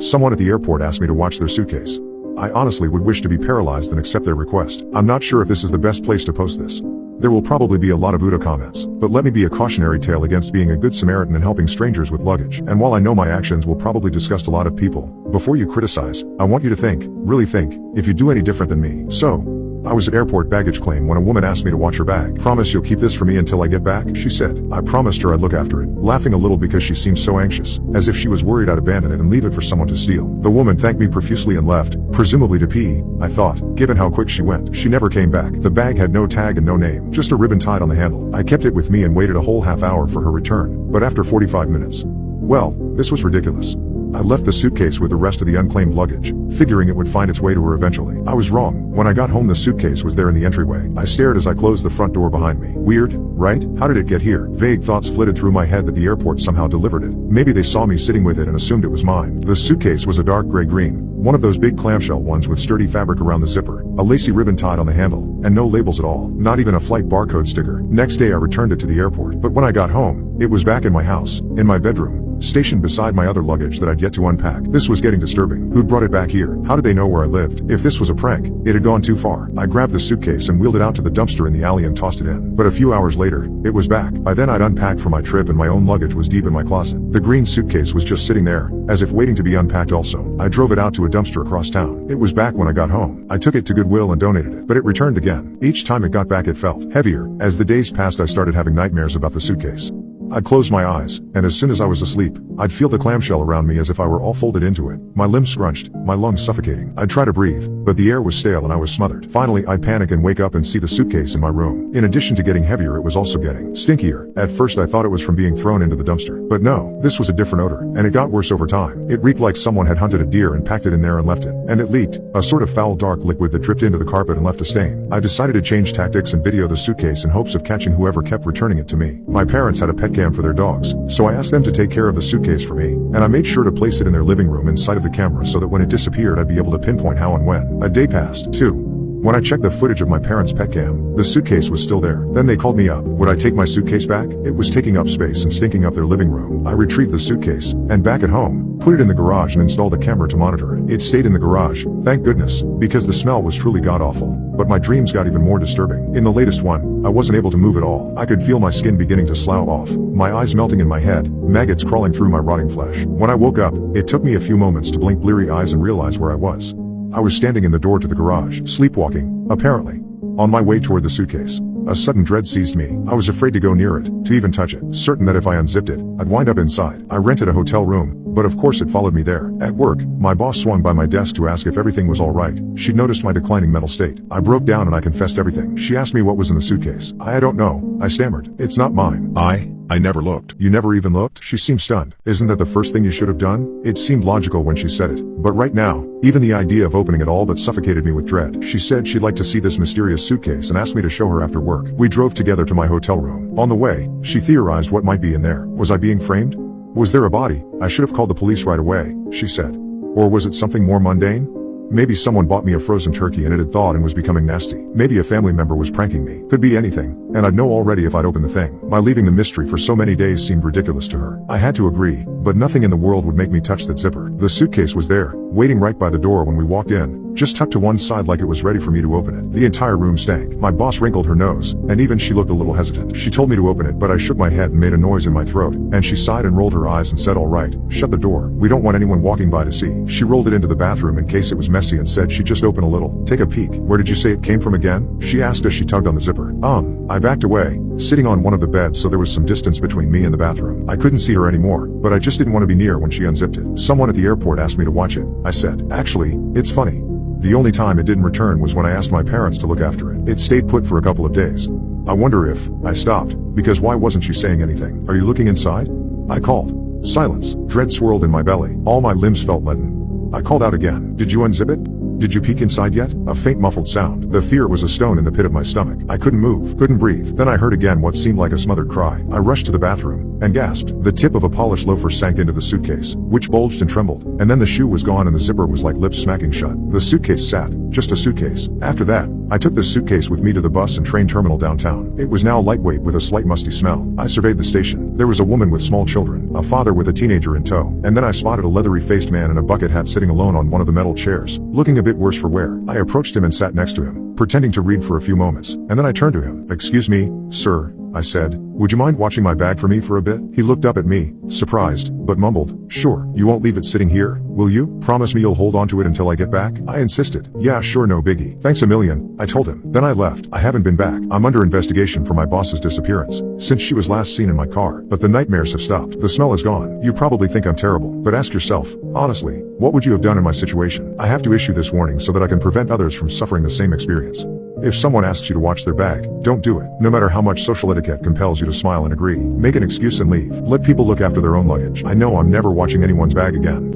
Someone at the airport asked me to watch their suitcase. I honestly would wish to be paralyzed and accept their request. I'm not sure if this is the best place to post this. There will probably be a lot of Uda comments, but let me be a cautionary tale against being a good Samaritan and helping strangers with luggage. And while I know my actions will probably disgust a lot of people, before you criticize, I want you to think, really think, if you do any different than me. So, I was at airport baggage claim when a woman asked me to watch her bag. Promise you'll keep this for me until I get back, she said. I promised her I'd look after it, laughing a little because she seemed so anxious, as if she was worried I'd abandon it and leave it for someone to steal. The woman thanked me profusely and left, presumably to pee, I thought, given how quick she went. She never came back. The bag had no tag and no name, just a ribbon tied on the handle. I kept it with me and waited a whole half hour for her return, but after 45 minutes, well, this was ridiculous. I left the suitcase with the rest of the unclaimed luggage, figuring it would find its way to her eventually. I was wrong. When I got home, the suitcase was there in the entryway. I stared as I closed the front door behind me. Weird, right? How did it get here? Vague thoughts flitted through my head that the airport somehow delivered it. Maybe they saw me sitting with it and assumed it was mine. The suitcase was a dark gray green, one of those big clamshell ones with sturdy fabric around the zipper, a lacy ribbon tied on the handle, and no labels at all, not even a flight barcode sticker. Next day I returned it to the airport, but when I got home, it was back in my house, in my bedroom, stationed beside my other luggage that I'd yet to unpack. This was getting disturbing. Who'd brought it back here? How did they know where I lived? If this was a prank, it had gone too far. I grabbed the suitcase and wheeled it out to the dumpster in the alley and tossed it in. But a few hours later, it was back. By then I'd unpacked for my trip and my own luggage was deep in my closet. The green suitcase was just sitting there, as if waiting to be unpacked also. I drove it out to a dumpster across town. It was back when I got home. I took it to Goodwill and donated it, but it returned again. Each time it got back it felt heavier. As the days passed I started having nightmares about the suitcase. I'd close my eyes, and as soon as I was asleep, I'd feel the clamshell around me as if I were all folded into it, my limbs scrunched, my lungs suffocating. I'd try to breathe, but the air was stale and I was smothered. Finally, I'd panic and wake up and see the suitcase in my room. In addition to getting heavier, it was also getting stinkier. At first I thought it was from being thrown into the dumpster. But no, this was a different odor, and it got worse over time. It reeked like someone had hunted a deer and packed it in there and left it. And it leaked, a sort of foul dark liquid that dripped into the carpet and left a stain. I decided to change tactics and video the suitcase in hopes of catching whoever kept returning it to me. My parents had a pet cam for their dogs, so I asked them to take care of the suitcase for me, and I made sure to place it in their living room in sight of the camera so that when it disappeared I'd be able to pinpoint how and when. A day passed, too. When I checked the footage of my parents' pet cam, the suitcase was still there. Then they called me up. Would I take my suitcase back? It was taking up space and stinking up their living room. I retrieved the suitcase, and back at home, put it in the garage and installed a camera to monitor it. It stayed in the garage, thank goodness, because the smell was truly god-awful. But my dreams got even more disturbing. In the latest one, I wasn't able to move at all. I could feel my skin beginning to slough off, my eyes melting in my head, maggots crawling through my rotting flesh. When I woke up, it took me a few moments to blink bleary eyes and realize where I was. I was standing in the door to the garage, sleepwalking, apparently, on my way toward the suitcase. A sudden dread seized me. I was afraid to go near it, to even touch it, certain that if I unzipped it, I'd wind up inside. I rented a hotel room, but of course it followed me there. At work, my boss swung by my desk to ask if everything was all right. She'd noticed my declining mental state. I broke down and I confessed everything. She asked me what was in the suitcase. I don't know, I stammered. It's not mine. I never looked. You never even looked? She seemed stunned. Isn't that the first thing you should have done? It seemed logical when she said it. But right now, even the idea of opening it all but suffocated me with dread. She said she'd like to see this mysterious suitcase and asked me to show her after work. We drove together to my hotel room. On the way, she theorized what might be in there. Was I being framed? Was there a body? I should have called the police right away, she said. Or was it something more mundane? Maybe someone bought me a frozen turkey and it had thawed and was becoming nasty. Maybe a family member was pranking me. Could be anything, and I'd know already if I'd opened the thing. My leaving the mystery for so many days seemed ridiculous to her. I had to agree, but nothing in the world would make me touch that zipper. The suitcase was there, waiting right by the door when we walked in, just tucked to one side like it was ready for me to open it. The entire room stank. My boss wrinkled her nose, and even she looked a little hesitant. She told me to open it, but I shook my head and made a noise in my throat, and she sighed and rolled her eyes and said, "All right, shut the door. We don't want anyone walking by to see." She rolled it into the bathroom in case it was messy and said she'd just open a little. Take a peek. Where did you say it came from again? She asked as she tugged on the zipper. I backed away, sitting on one of the beds so there was some distance between me and the bathroom. I couldn't see her anymore, but I just didn't want to be near when she unzipped it. Someone at the airport asked me to watch it. I said, "Actually, it's funny. The only time it didn't return was when I asked my parents to look after it. It stayed put for a couple of days. I wonder if I stopped, because why wasn't she saying anything? Are you looking inside?" I called. Silence. Dread swirled in my belly. All my limbs felt leaden. I called out again. "Did you unzip it? Did you peek inside yet?" A faint muffled sound. The fear was a stone in the pit of my stomach. I couldn't move, couldn't breathe. Then I heard again what seemed like a smothered cry. I rushed to the bathroom, and gasped. The tip of a polished loafer sank into the suitcase, which bulged and trembled. And then the shoe was gone and the zipper was like lips smacking shut. The suitcase sat, just a suitcase. After that, I took this suitcase with me to the bus and train terminal downtown. It was now lightweight with a slight musty smell. I surveyed the station. There was a woman with small children, a father with a teenager in tow, and then I spotted a leathery-faced man in a bucket hat sitting alone on one of the metal chairs, looking a bit worse for wear. I approached him and sat next to him, pretending to read for a few moments, and then I turned to him. "Excuse me, sir," I said. "Would you mind watching my bag for me for a bit?" He looked up at me, surprised, but mumbled, "Sure. You won't leave it sitting here, will you? Promise me you'll hold on to it until I get back?" I insisted. "Yeah, sure, no biggie. Thanks a million," I told him. Then I left. I haven't been back. I'm under investigation for my boss's disappearance, since she was last seen in my car. But the nightmares have stopped. The smell is gone. You probably think I'm terrible, but ask yourself, honestly, what would you have done in my situation? I have to issue this warning so that I can prevent others from suffering the same experience. If someone asks you to watch their bag, don't do it. No matter how much social etiquette compels you to smile and agree, make an excuse and leave. Let people look after their own luggage. I know I'm never watching anyone's bag again.